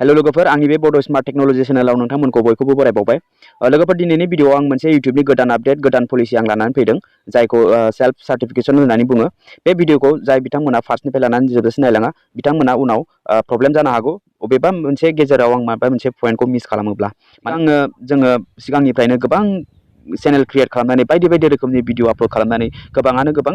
Hello लोगोफोर आंनि बे बड' स्मार्ट टेक्न'लजि चेनेलाव नोंथांमोनखौ बयखौबो बरायबावबाय। लोगोफोर दिनैनि भिडिअ'आव आं मोनसे इउट्युबनि गोदान आपडेट गोदान पलिसि आं लानानै फैदों जायखौ सेल्फ सार्टिफिकेशन होननानै बुङो। बे भिडिअ'खौ जाय बिथांमोना फार्स्टनिफ्राय लानानै जोबजासिम नायलाङा बिथांमोना उनाव प्रब्लेम जानो हागौ बबेबा मोनसे गेजेराव आं माबा मोनसे पइन्टखौ मिस खालामोब्ला। जोङो सिगांनिफ्रायनो गोबां चेनेल क्रिएट खालामनानै बायदि बायदि रोखोमनि भिडिअ आपल'ड खालामनानै गोबाङानो गोबां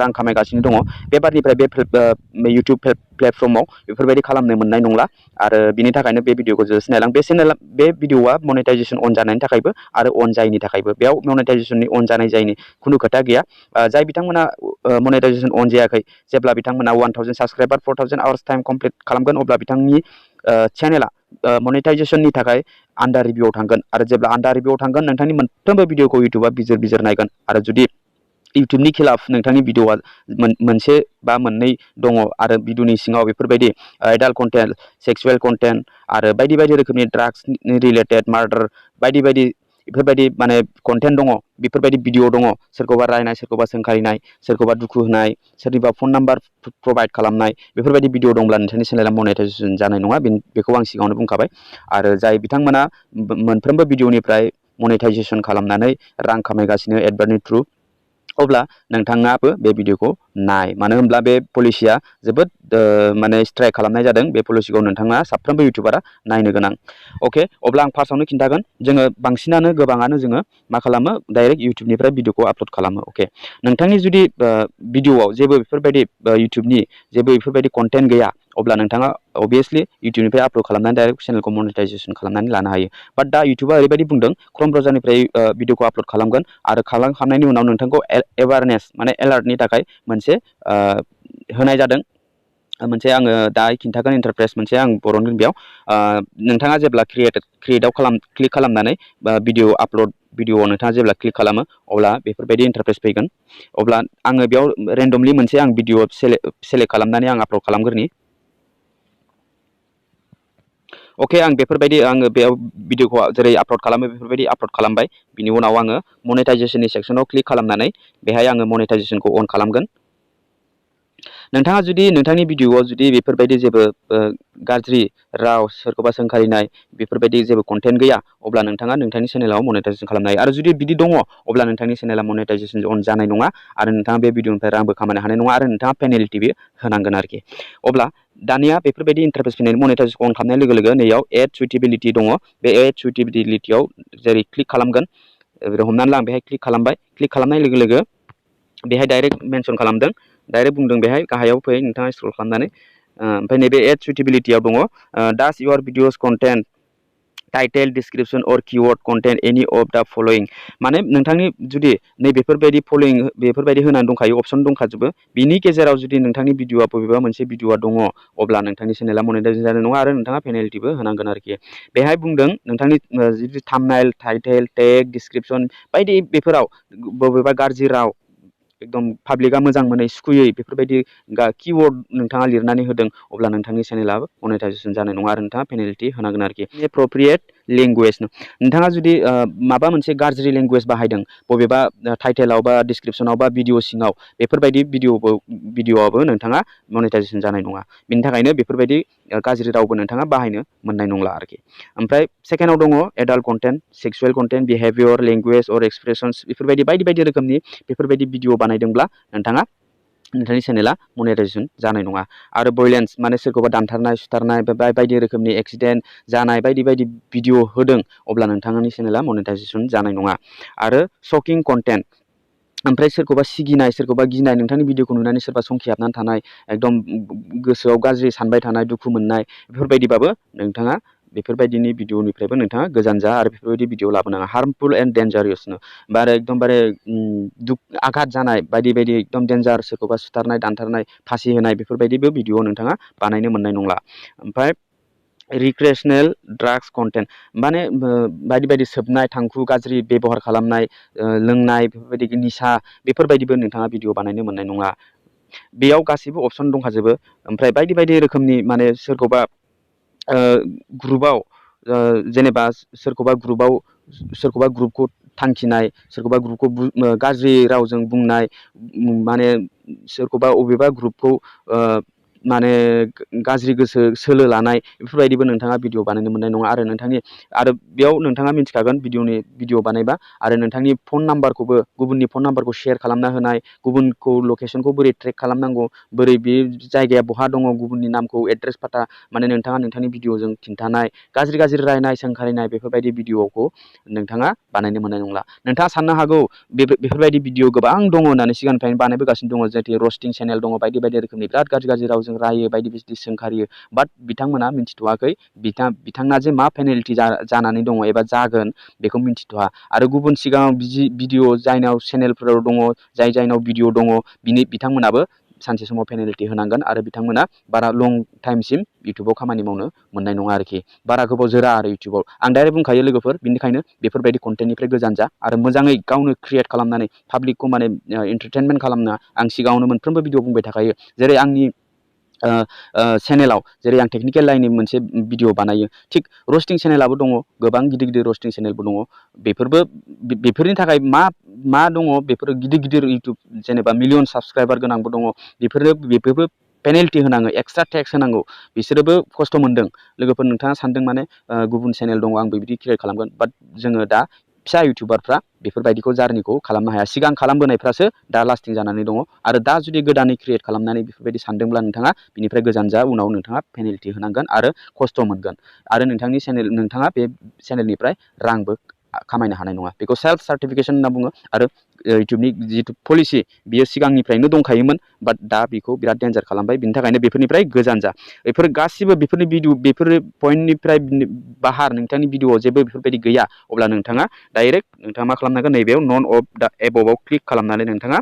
रां खामायगासिनो दङ। बेबादिनिफ्राय बे इउट्युब प्लेटफर्माव बेफोरबायदि खालामनो मोननाय नंला आरो बिनि थाखायनो बे भिडिअखौ जोबजासिम नायलां। बे भिडिअआ मनेटाइजेसन अन जानायनि थाखायबो आरो अन जायैनि थाखायबो बेयाव मनेटाइजेसननि अन जानाय जायैनि खुनु खोथा गैया। जाय बिथांमोना मनेटाइजेसन अन जायाखै जेब्ला बिथांमोना 1000 साबस्क्राइबार 4000 आवार्स टाइम कमप्लिट खालामगोन अब्ला बिथांनि चेनेला मनेटाइजेसननि थाखाय आन्डार रिभिउआव थांगोन आरो जेब्ला आन्डार रिभिउआव थांगोन नोंथांनि मोनफ्रोमबो भिडिअखौ इउट्युबा बिजिर नायगोन आरो जुदि इउट्युबनि खिलाफ नोंथांनि भिडिअआ मोनसे बा मोननै दङ आरो भिडिअनि सिङाव बेफोरबायदि एडाल्ट कन्टेन्ट सेक्सुवेल कन्टेन्ट आरो बायदि बायदि रोखोमनि ड्राग्स रिलेटेड मार्डार बायदि बायदि बेफोरबायदि माने कन्टेन्ट दङ बेफोरबायदि भिडिअ दङ सोरखौबा रायनाय सोरखौबा सोंखारिनाय सोरखौबा दुखु होनाय सोरनिबा फन नाम्बार प्रभाइड खालामनाय बेफोरबायदि भिडिअ दंब्ला नोंथांनि चेनेला मनेटाइजेसन जानाय नङा। बेखौ आं सिगाङावनो बुंखाबाय आरो जाय बिथांमोना मोनफ्रोमबो भिडिअनिफ्राय मनेटाइजेसन खालामनानै रां खामायगासिनो एडभार्टनि थ्रु अब्ला नोंथाङाबो बे भिडिअखौ नाय। मानो होनब्ला बे पलिसिया जोबोद माने स्ट्राइक खालामनाय जादों। बे पलिसिखौ नोंथाङा साफ्रोमबो इउटिउबारा नायनो गोनां। अके अब्ला आं फार्स्टआवनो खिन्थागोन जोङो बांसिनानो गोबाङानो जोङो मा खालामो डाइरेक्ट इउटिउबनिफ्राय भिडिअखौ आपल'ड खालामो। अके नोंथांनि जुदि भिडिअआव जेबो बेफोरबायदि इउटिउबनि जेबो बेफोरबायदि कन्टेन्ट गैया अब्ला नोंथाङा अबियसलि इउटिउबनिफ्राय आपल'ड खालामनानै डाइरेक्ट चेनेलखौ मनेटाइजेसन खालामनानै लानो हायो। बाट दा इउटिउबा ओरैबायदि बुंदों क्रम ब्राउजारनिफ्राय भिडिअखौ आपल'ड खालामगोन आरो खालामखांनायनि उनाव नोंथांखौ एवारनेस माने एलार्टनि थाखाय मोनसे होनाय जादों। मोनसे आङो दा खिन्थागोन इन्टारप्रेस मोनसे आं बर'नि बेयाव नोंथाङा जेब्ला क्रिएटआव क्लिक खालामनानै भिडिअ आपल'ड भिडिअआव नोंथाङा जेब्ला क्लिक खालामो अब्ला बेफोरबायदि इन्टारप्रेस फैगोन। अब्ला आङो बेयाव रेन्डमलि मोनसे आं भिडिअ सेलेक्ट खालामनानै आं आपल'ड खालामग्रोनि। अके आं बेफोरबायदि आङो बेयाव भिडिअखौ जेरै आपल'ड खालामो बेफोरबायदि आपल'ड खालामबाय। बिनि उनाव आङो मनेटाइजेसननि सेक्सनाव क्लिक खालामनानै बेहाय आङो मनेटाइजेसनखौ अन खालामगोन। नोंथाङा जुदि नोंथांनि भिडिअआव जुदि बेफोरबायदि जेबो गाज्रि राव सोरखौबा सोंखारिनाय बेफोरबायदि जेबो कन्टेन्ट गैया अब्ला नोंथाङा नोंथांनि चेनेलाव मनेटाइजेसन खालामनो हायो। आरो जुदि बिदि दङ अब्ला नोंथांनि चेनेला मनेटाइजेसन अन जानाय नङा आरो नोंथाङा बे भिडिअनिफ्राय रांबो खामायनो हानाय नङा आरो नोंथाङा पेनाल्टिबो होनांगोन आरोखि। अब्ला दानिया बेफोरबायदि इन्टारप्रेस फैनानै मनेटाइजेसन अन खालामनाय लोगो लोगो नैयाव एड सुइटेबिलिटि दङ। बे एड सुइटेबिलिटियाव जेरै क्लिक खालामगोन हमनानै ला आं बेहाय क्लिक खालामबाय। क्लिक खालामनाय लोगो लोगो बेहाय डाइरेक्ट मेनसन खालामदों डाइरेक्ट बुंदों बेहाय गाहायाव फै नोंथाङा स्क्रल खालामनानै ओमफ्राय नैबे एड सुइटेबिलिटियाव दङ डास इउर भिडिअस कन्टेन्ट टाइटेल डिसक्रिपसन अर किवर्ड कन्टेन्ट एनि अफ दा फलोइं। माने नोंथांनि जुदि नैबेफोरबायदि फलोइं बेफोरबायदि होनानै दंखायो अप्सन दंखाजोबो बिनि गेजेराव जुदि नोंथांनि भिडिअआ बबेबा मोनसे भिडिअआ दङ अब्ला नोंथांनि चेनेला मनेटाइजेसन जानाय नङा आरो नोंथाङा पेनाल्टिबो होनांगोन आरोखि। बेहाय बुंदों नोंथांनि जुदि थाम्बनेल टाइटेल टेग डिसक्रिपसन बायदि बेफोराव बबेबा गाज्रि राव एकदम पाब्लिकआ मोजां मोनै सुखुयै बेफोरबायदि किवर्ड नोंथाङा लिरनानै होदों अब्ला नोंथांनि चेनेलाबो मनेटाइजेसन जानाय नङा आरो नोंथाङा पेनाल्टि होनांगोन आरोखि। एप्रप्रियेट लेंगुवेज नोंथाङा जुदि माबा मोनसे गाज्रि लेंगुवेज बाहायदों बबेबा टाइटेलाव बा डिसक्रिपसनाव बा भिडिअ सिङाव बेफोरबायदि भिडिअआबो नोंथाङा मनेटाइजेसन जानाय नङा। बिनि थाखायनो बेफोरबायदि गाज्रि रावबो नोंथाङा बाहायनो मोननाय नंला आरोखि। ओमफ्राय सेकेन्डआव दङ adult content sexual content behaviour language अर एक्सप्रेसन्स बेफोरबायदि बायदि बायदि रोखोमनि बेफोरबायदि भिडिअ बानायदोंब्ला नोंथांनि चेनेला मनेटाइजेसन जानाय नङा। आरो भयलेन्स माने सोरखौबा दानथारनाय सुथारनाय बायदि रोखोमनि एक्सिडेन्ट जानाय बायदि बायदि भिडिअ होदों अब्ला नोंथांनि चेनेला मनेटाइजेसन जानाय नङा। आरो शकिं कन्टेन्ट ओमफ्राय सोरखौबा सिगिनाय सोरखौबा गिनाय नोंथांनि भिडिअखौ नुनानै सोरबा संखिहाबनानै थानाय एकदम गोसोआव गाज्रि सानबाय थानाय दुखु मोननाय बेफोरबायदिबाबो नोंथाङा बेफोरबायदिनि भिडिअनिफ्रायबो नोंथाङा गोजान जा आरो बेफोरबायदि भिडिअ लाबोनाङा। हार्मफुल एन्ड डेन्जारियासनो बारे एकदमबारे आघात जानाय बायदि बायदि एकदम डेन्जार सोरखौबा सुथारनाय दानथारनाय फासि होनाय बेफोरबायदिबो भिडिअ नोंथाङा बानायनो मोननाय नंला। ओमफ्राय रिक्रिएसनेल ड्राग्स कन्टेन्ट माने बायदि बायदि सोबनाय थांखु गाज्रि बेब'हार खालामनाय लोंनाय बेफोरबायदि निसा बेफोरबायदिबो नोंथाङा भिडिअ बानायनो मोननाय नङा। बेयाव गासैबो अपसन दंखाजोबो। ओमफ्राय बायदि बायदि रोखोमनि माने सोरखौबा ग्रुपआव जेनेबा सोरखौबा ग्रुपखौ थांखिनाय सोरखौबा ग्रुपखौ गाज्रि रावजों बुंनाय माने सोरखौबा अबेबा ग्रुपखौ माने गाज्रि गोसो सोलो लानाय बेफोरबायदिबो नोंथाङा भिडिअ बानायनो मोननाय नङा आरो बेयाव नोंथाङा मिथिखागोन भिडिअ बानायबा आरो नोंथांनि फन गुबुननि फन नाम्बारखौ शेयार खालामना होनाय गुबुनखौ लकेसनखौ बोरै ट्रेक खालामनांगौ बोरै बे जायगाया बहा दङ गुबुननि नामखौ एड्रेस पाता माने नोंथाङा नोंथांनि भिडिअजों खिन्थानाय गाज्रि रायनाय सोंखारिनाय बेफोरबायदि भिडिअखौ नोंथाङा बानायनो मोननाय नंला। नोंथाङा साननो हागौ बेफोरबायदि भिडिअ गोबां दङ होननानै सिगांनिफ्रायनो बानायबोगासिनो दङ जेरै रस्टिं चेनेल दङ बायदि रोखोमनि बिराद गाज्रि रावजों रायो बायदि सोंखारियो बाट बिथांमोना मिथिथ'वाखै बिथांना जे मा पेनाल्टि जानानै दङ एबा जागोन बेखौ मिथिथ'वा आरो गुबुन सिगाङाव भिडिअ जायनाव चेनेलफोराव दङ जायनाव भिडिअ दङ बिथांमोनाबो सानसे समाव पेनाल्टि होनांगोन आरो बिथांमोना बारा लं टाइमसिम इउटुबाव खामानि मावनो मोननाय नङा आरोखि बारा गोबाव जोरा आरो इउटुबाव आं डाइरेक्ट बुंखायो लोगोफोर बिनिखायनो बेफोरबायदि कन्टेन्टनिफ्राय गोजान जा आरो मोजाङै गावनो क्रियेट खालामनानै पाब्लिकखौ माने एन्टारटेनमेन्ट खालामना आं सिगाङावनो मोनफ्रोमबो भिडिअ बुंबाय थाखायो जेरै आंनि चेनेलाव जेरै आं टेकनिकेल लाइननि मोनसे भिडिअ बानायो थिग रस्टिं चेनेलाबो दङ गोबां गिदिर रस्टिं चेनेलबो दङ बेफोरनि थाखाय मा दङ बेफोरो गिदिर इउटुब जेनेबा मिलियन साबसक्राइबार गोनांबो दङ बेफोरबो पेनाल्टि होनाङो एक्सट्रा टेक्स होनांगौ बिसोरोबो खस्थ' मोनदों लोगोफोर नोंथाङा सानदों माने गुबुन चेनेल दङ आंबो बिदि क्रियेट खालामगोन बाट जोङो दा फिसा इउटुबारफ्रा बेफोरबायदिखौ जार्निखौ खालामनो हाया सिगां खालामबोनायफ्रासो दा लास्टिं जानानै दङ आरो दा जुदि गोदानै क्रियेट खालामनानै बेफोरबायदि सानदोंब्ला नोंथाङा बिनिफ्राय गोजान जा उनाव नोंथाङा पेनाल्टि होनांगोन आरो खस्थ' मोनगोन आरो नोंथाङा बे चेनेलनिफ्राय रांबो खामायनो हानाय नङा बेखौ सेल्फ सार्टिफिकेसन होनना बुङो आरो इउटुबनि जिथु पलिसि बियो सिगांनिफ्रायनो दंखायोमोन बाट दा बेखौ बिराद डेन्जार खालामबाय बिनि थाखायनो बेफोरनिफ्राय गोजान जा बेफोर गासिबो बेफोरनि भिडिअ बेफोर पइन्टनिफ्राय बाहार नोंथांनि भिडिअआव जेबो बेफोरबायदि गैया अब्ला नोंथाङा डाइरेक्ट मा खालामनांगोन नैबेयाव नन अफ दा एबभआव क्लिक खालामनानै नोंथाङा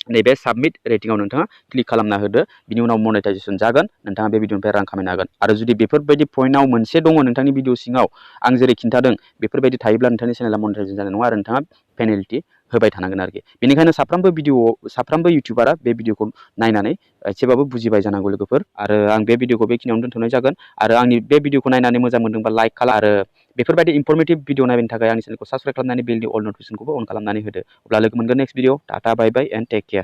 नैबे साबमिट रेटिंआव नोंथाङा क्लिक खालामना होदो बिनि उनाव मनेटाइजेसन जागोन नोंथाङा बे भिडिअनिफ्राय रां खामायनो हागोन आरो जुदि बेफोरबायदि पइन्टआव मोनसे दङ नोंथांनि भिडिअ सिङाव आं जेरै खिन्थादों बेफोरबायदि थायोब्ला नोंथांनि चेनेला मनेटाइजेसन जानाय नङा आरो नोंथाङा पेनाल्टि होबाय थानांगोन आरोखि बेनिखायनो साफ्रोमबो इउटुबारा बे भिडिअखौ नायनानै एसेबाबो बुजिबाय जानांगौ लोगोफोर आरो आं बे भिडिअखौ बेखिनियावनो दोनथ'नाय जागोन आरो आंनि बे भिडिअखौ नायनानै मोजां मोनदोंबा लाइक खालाम आरो बेफोरबायदि इनफरमेटिभ भिडिअ नायनो थाखाय आंनि चेनेलखौ साबस्क्राइब खालामनानै बेलनि अल नटिफिकेसनखौबो अन खालामनानै होदो अब्ला लोगो मोनगोन next video tata bye bye and take care